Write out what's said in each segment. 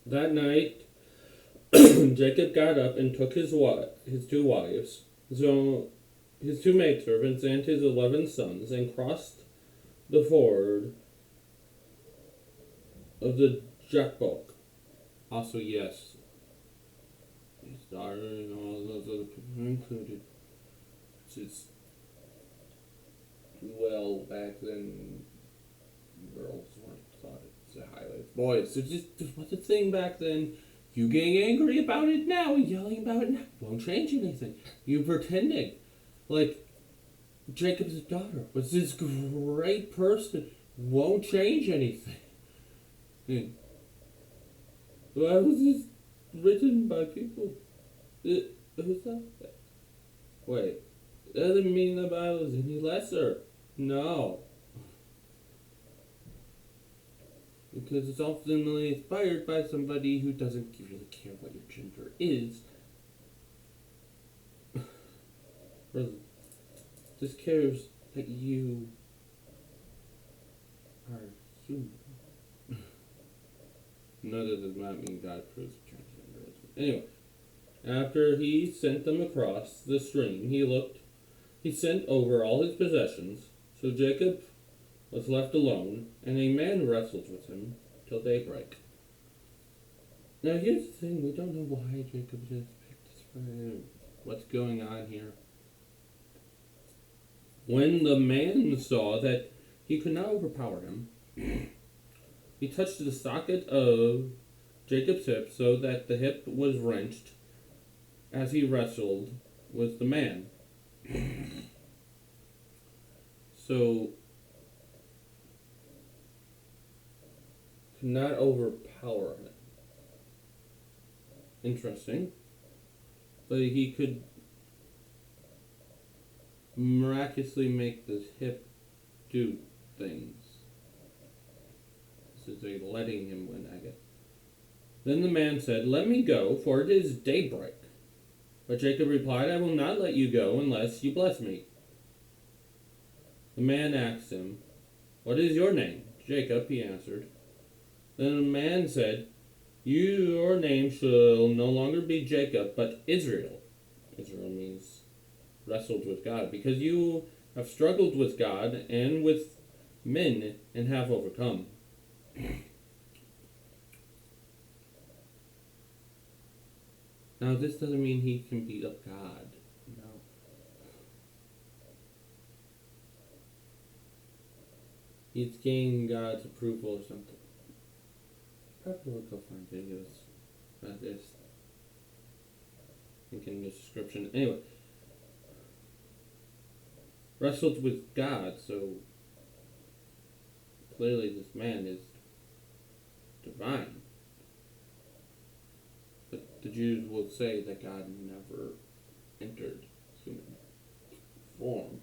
That night, Jacob got up and took his two wives, so his two maidservants, and his 11 sons, and crossed the ford of the Jabbok. Also, yes, his daughter and all those other people are included. Which is, well, back then, girls weren't thought it's a highlight. Boys, it was a thing back then. You getting angry about it now and yelling about it now won't change anything. You pretending like Jacob's daughter was this great person won't change anything. And why was this written by people? Who's that? Wait, that doesn't mean the Bible is any lesser. No. Because it's ultimately inspired by somebody who doesn't really care what your gender is. Or just cares that you are human. No, that does not mean God approves of transgenderism. Anyway, after he sent them across the stream, he sent over all his possessions. So Jacob was left alone, and a man wrestled with him till daybreak. Now here's the thing, we don't know why Jacob just picked this friend. What's going on here? When the man saw that he could not overpower him, he touched the socket of Jacob's hip so that the hip was wrenched as he wrestled with the man. So, could not overpower him. Interesting. But he could miraculously make this hip do things. This is a letting him win, I guess. Then the man said, "Let me go, for it is daybreak." But Jacob replied, "I will not let you go unless you bless me." The man asked him, "What is your name?" "Jacob," he answered. Then the man said, "Your name shall no longer be Jacob, but Israel." Israel means wrestled with God, because you have struggled with God and with men and have overcome. Now, this doesn't mean he can beat up God. No. He's gained God's approval or something. Probably will go find videos about this. Link in the description. Anyway, wrestled with God, so clearly this man is divine. But the Jews will say that God never entered human form.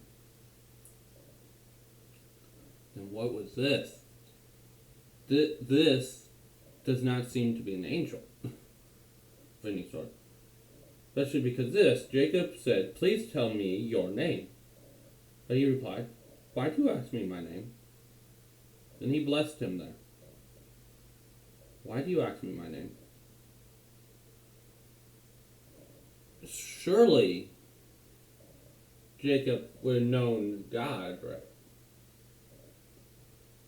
Then what was this? This does not seem to be an angel of any sort. Especially because Jacob said, "Please tell me your name." But he replied, "Why do you ask me my name?" Then he blessed him there. "Why do you ask me my name?" Surely Jacob would have known God, right?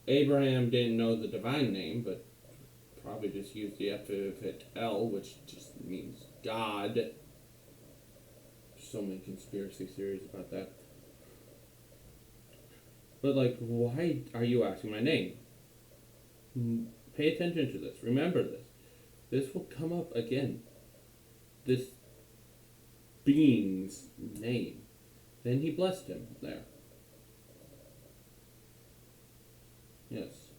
Abraham didn't know the divine name, but probably just used the epithet El, which just means God. There's so many conspiracy theories about that. But, why are you asking my name? Pay attention to this. Remember this. This will come up again. This being's name. Then he blessed him there. Yes.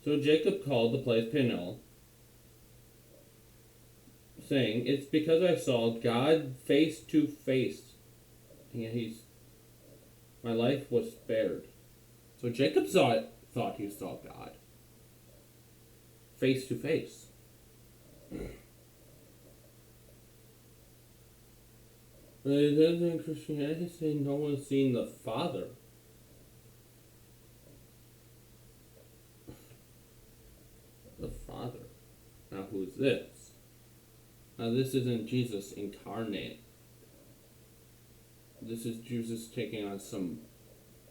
So Jacob called the place Peniel, saying, "It's because I saw God face to face. And my life was spared." So Jacob thought he saw God face to face. But it doesn't in Christianity say no one's seen the Father. The Father. Now, who's this? Now, this isn't Jesus incarnate. This is Jesus taking on some,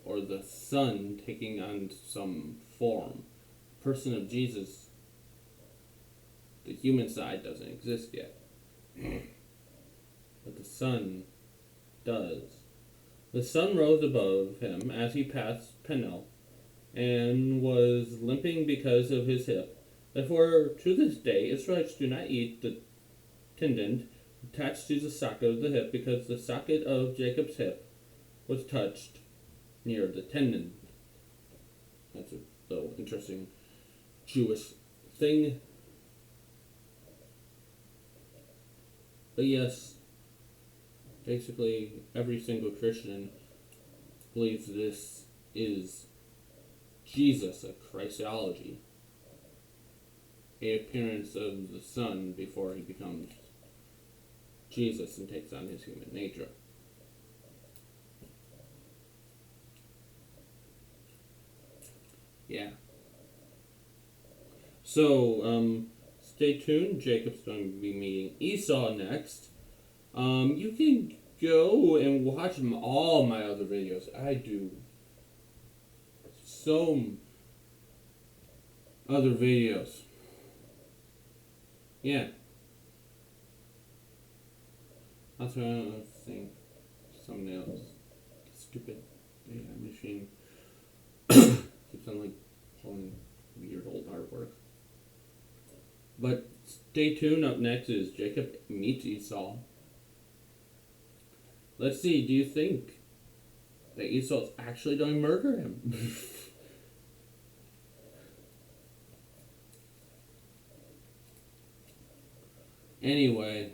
or the Son taking on some form. The person of Jesus, the human side doesn't exist yet. But the Son does. The sun rose above him as he passed Peniel, and was limping because of his hip. Therefore, to this day, Israelites do not eat the tendon attached to the socket of the hip, because the socket of Jacob's hip was touched near the tendon. That's a little interesting Jewish thing. But yes, basically every single Christian believes this is Jesus, a Christology, a appearance of the Son before he becomes Jesus and takes on his human nature. Yeah. So, stay tuned. Jacob's going to be meeting Esau next. You can go and watch all my other videos. I do so other videos. Yeah. That's what I was saying. Thumbnails. Stupid AI machine. Keeps on like pulling weird old artwork. But stay tuned. Up next is Jacob meets Esau. Let's see, do you think that Esau's actually going to murder him? Anyway,